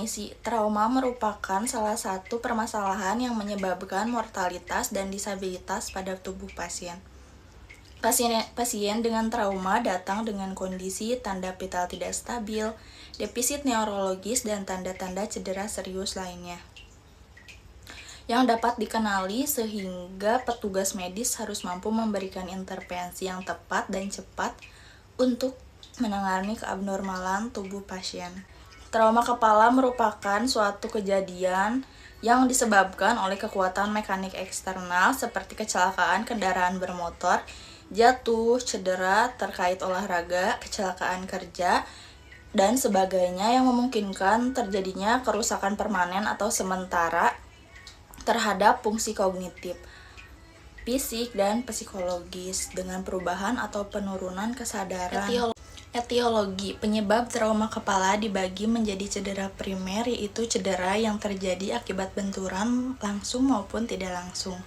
Definisi trauma merupakan salah satu permasalahan yang menyebabkan mortalitas dan disabilitas pada tubuh pasien. Pasien dengan trauma datang dengan kondisi tanda vital tidak stabil, defisit neurologis, dan tanda-tanda cedera serius lainnya yang dapat dikenali sehingga petugas medis harus mampu memberikan intervensi yang tepat dan cepat untuk menangani keabnormalan tubuh pasien. Trauma kepala merupakan suatu kejadian yang disebabkan oleh kekuatan mekanik eksternal seperti kecelakaan kendaraan bermotor, jatuh, cedera terkait olahraga, kecelakaan kerja, dan sebagainya yang memungkinkan terjadinya kerusakan permanen atau sementara terhadap fungsi kognitif, fisik, dan psikologis dengan perubahan atau penurunan kesadaran. Etiologi penyebab trauma kepala dibagi menjadi cedera primer, yaitu cedera yang terjadi akibat benturan langsung maupun tidak langsung.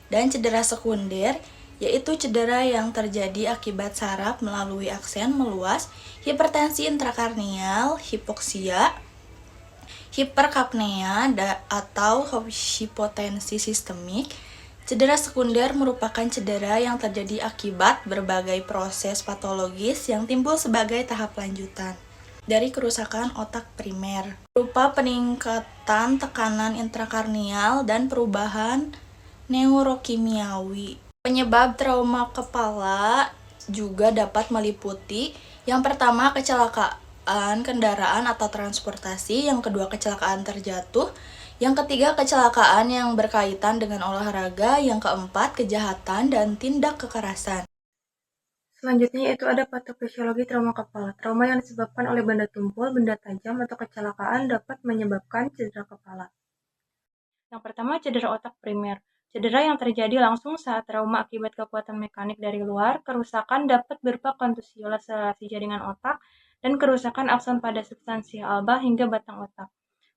Dan cedera sekunder, yaitu cedera yang terjadi akibat saraf melalui aksen meluas, hipertensi intrakarnial, hipoksia, hiperkapnea, atau hipotensi sistemik. Cedera sekunder merupakan cedera yang terjadi akibat berbagai proses patologis yang timbul sebagai tahap lanjutan dari kerusakan otak primer, berupa peningkatan tekanan intrakarnial dan perubahan neurokimiawi. Penyebab trauma kepala juga dapat meliputi yang pertama kecelakaan kendaraan atau transportasi, yang kedua kecelakaan terjatuh, yang ketiga, kecelakaan yang berkaitan dengan olahraga. Yang keempat, kejahatan dan tindak kekerasan. Selanjutnya yaitu ada patofisiologi trauma kepala. Trauma yang disebabkan oleh benda tumpul, benda tajam, atau kecelakaan dapat menyebabkan cedera kepala. Yang pertama, cedera otak primer. Cedera yang terjadi langsung saat trauma akibat kekuatan mekanik dari luar. Kerusakan dapat berupa kontusi, laserasi jaringan otak, dan kerusakan akson pada substansia alba hingga batang otak.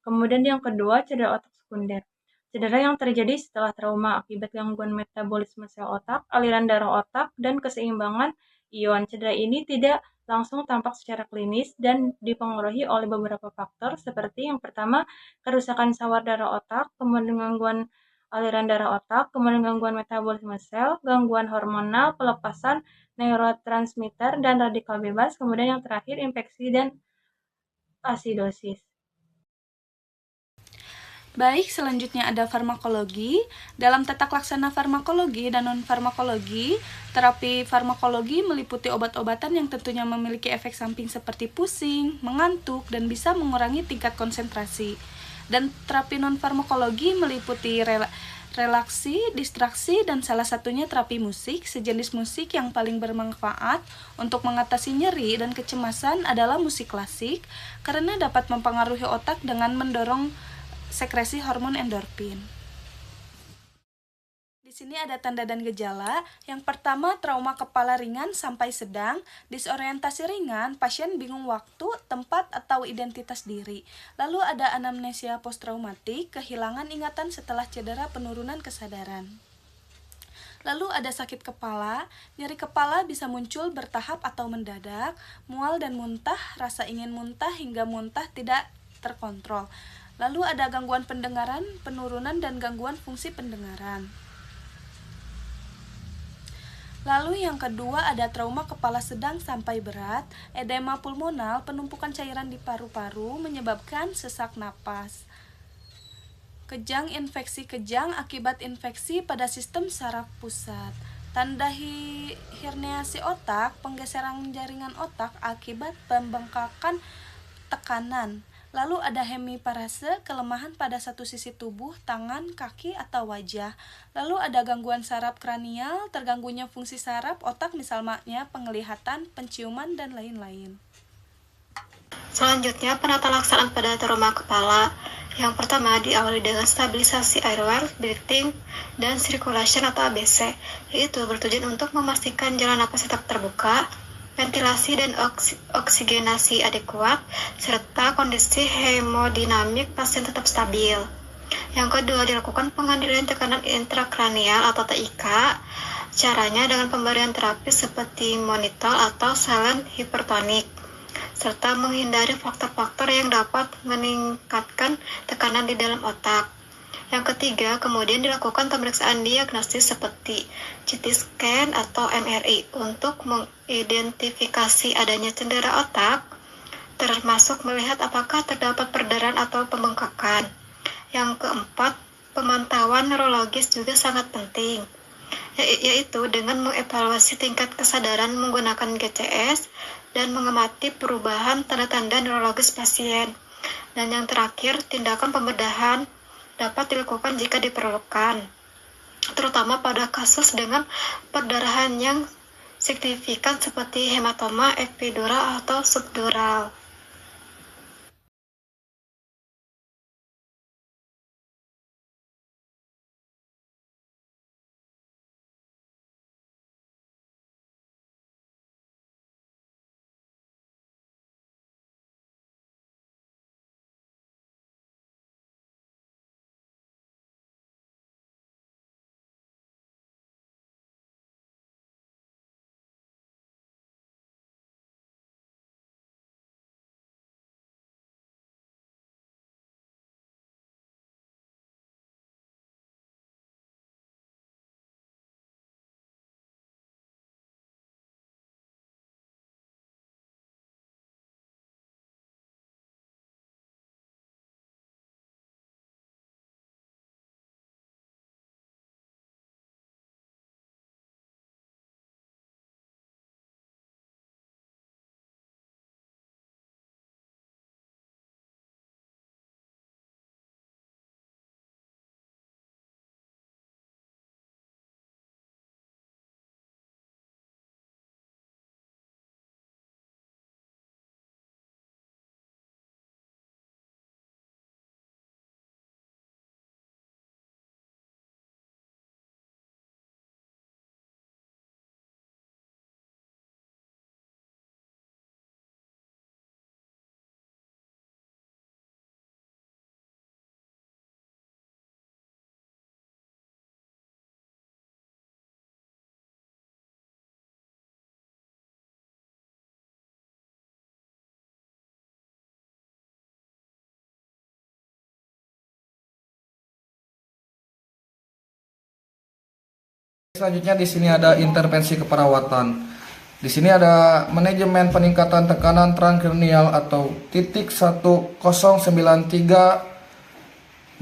Kemudian yang kedua, cedera otak sekunder. Cedera yang terjadi setelah trauma akibat gangguan metabolisme sel otak, aliran darah otak, dan keseimbangan ion. Cedera ini tidak langsung tampak secara klinis dan dipengaruhi oleh beberapa faktor seperti yang pertama, kerusakan sawar darah otak, kemudian gangguan aliran darah otak, kemudian gangguan metabolisme sel, gangguan hormonal, pelepasan neurotransmitter, dan radikal bebas, kemudian yang terakhir infeksi dan asidosis. Baik, selanjutnya ada farmakologi. Dalam tata laksana farmakologi dan non-farmakologi, terapi farmakologi meliputi obat-obatan yang tentunya memiliki efek samping seperti pusing, mengantuk, dan bisa mengurangi tingkat konsentrasi. Dan terapi non-farmakologi meliputi relaksi, distraksi, dan salah satunya terapi musik. Sejenis musik yang paling bermanfaat untuk mengatasi nyeri dan kecemasan adalah musik klasik, karena dapat mempengaruhi otak dengan mendorong sekresi hormon endorfin. Di sini ada tanda dan gejala. Yang pertama, trauma kepala ringan sampai sedang, disorientasi ringan, pasien bingung waktu, tempat, atau identitas diri. Lalu ada anamnesia posttraumatik, kehilangan ingatan setelah cedera, penurunan kesadaran. Lalu ada sakit kepala, nyeri kepala bisa muncul bertahap atau mendadak, mual dan muntah, rasa ingin muntah hingga muntah tidak terkontrol. Lalu ada gangguan pendengaran, penurunan dan gangguan fungsi pendengaran. Lalu yang kedua ada trauma kepala sedang sampai berat, edema pulmonal, penumpukan cairan di paru-paru menyebabkan sesak napas. Kejang, infeksi kejang akibat infeksi pada sistem saraf pusat. Tanda herniasi otak, penggeseran jaringan otak akibat pembengkakan tekanan. Lalu ada hemiparese, kelemahan pada satu sisi tubuh, tangan, kaki, atau wajah. Lalu ada gangguan saraf kranial, terganggunya fungsi saraf otak misalnya penglihatan, penciuman, dan lain-lain. Selanjutnya, penata laksanaan pada trauma kepala. Yang pertama diawali dengan stabilisasi airway, breathing, dan circulation atau ABC, yaitu bertujuan untuk memastikan jalan napas tetap terbuka, ventilasi dan oksigenasi adekuat, serta kondisi hemodinamik pasien tetap stabil. Yang kedua, dilakukan pengendalian tekanan intrakranial atau TIK. Caranya dengan pemberian terapi seperti monitor atau silent hypertonic. serta menghindari faktor-faktor yang dapat meningkatkan tekanan di dalam otak. Yang ketiga, kemudian dilakukan pemeriksaan diagnostis seperti CT scan atau MRI untuk mengidentifikasi adanya cedera otak, termasuk melihat apakah terdapat perdarahan atau pembengkakan. Yang keempat, pemantauan neurologis juga sangat penting, yaitu dengan mengevaluasi tingkat kesadaran menggunakan GCS dan mengamati perubahan tanda-tanda neurologis pasien. Dan yang terakhir, tindakan pembedahan dapat dilakukan jika diperlukan, terutama pada kasus dengan perdarahan yang signifikan seperti hematoma epidural atau subdural. Selanjutnya di sini ada intervensi keperawatan. Di sini ada manajemen peningkatan tekanan transkranial atau titik 109325.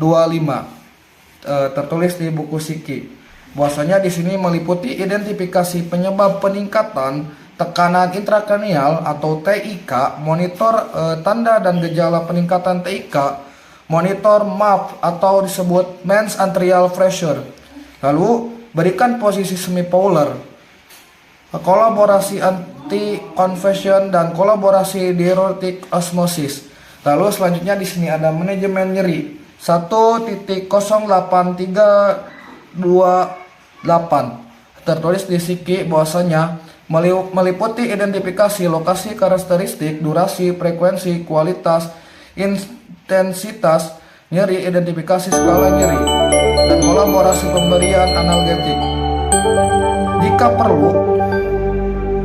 Tertulis di buku Psiki. Bahwasanya di sini meliputi identifikasi penyebab peningkatan tekanan intrakranial atau TIK, monitor tanda dan gejala peningkatan TIK, monitor MAP atau disebut Mains Arterial Pressure. Lalu berikan posisi semipolar, kolaborasi anti-conversion dan kolaborasi diuretik osmosis. Lalu selanjutnya di sini ada manajemen nyeri 1.08328. Tertulis di Psiki bahwasanya meliputi identifikasi lokasi, karakteristik, durasi, frekuensi, kualitas, intensitas nyeri, identifikasi skala nyeri, dan kolaborasi pemberian analgetik jika perlu.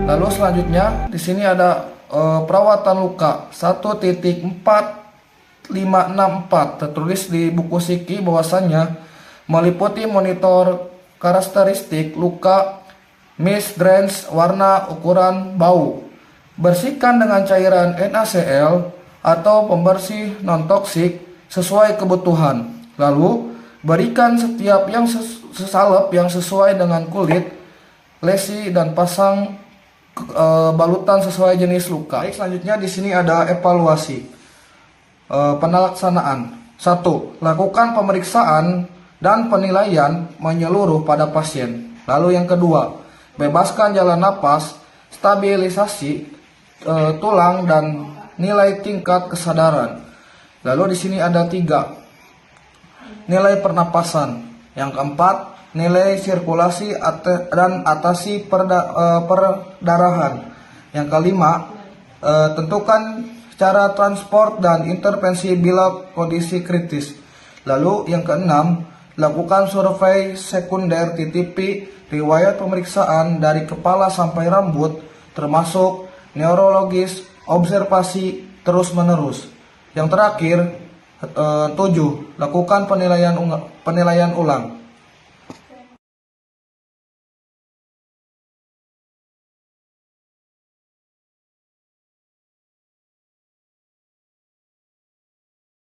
Lalu selanjutnya di sini ada perawatan luka 1.4564. Tertulis di buku Psiki bahwasanya meliputi monitor karakteristik luka, mist, drains, warna, ukuran, bau. Bersihkan dengan cairan NaCl atau pembersih non-toksik sesuai kebutuhan. Lalu berikan setiap yang sesalep yang sesuai dengan kulit, lesi, dan pasang balutan sesuai jenis luka. Baik, selanjutnya di sini ada evaluasi penelaksanaan. 1. Lakukan pemeriksaan dan penilaian menyeluruh pada pasien. Lalu yang kedua, bebaskan jalan napas, stabilisasi tulang, dan nilai tingkat kesadaran. Lalu di sini ada 3. Nilai pernapasan. Yang keempat, nilai sirkulasi dan atasi perdarahan. Yang kelima, tentukan cara transport dan intervensi bila kondisi kritis. Lalu yang keenam, lakukan survei sekunder TTP, riwayat pemeriksaan dari kepala sampai rambut, termasuk neurologis, observasi terus-menerus. Yang terakhir, 7. Lakukan penilaian ulang.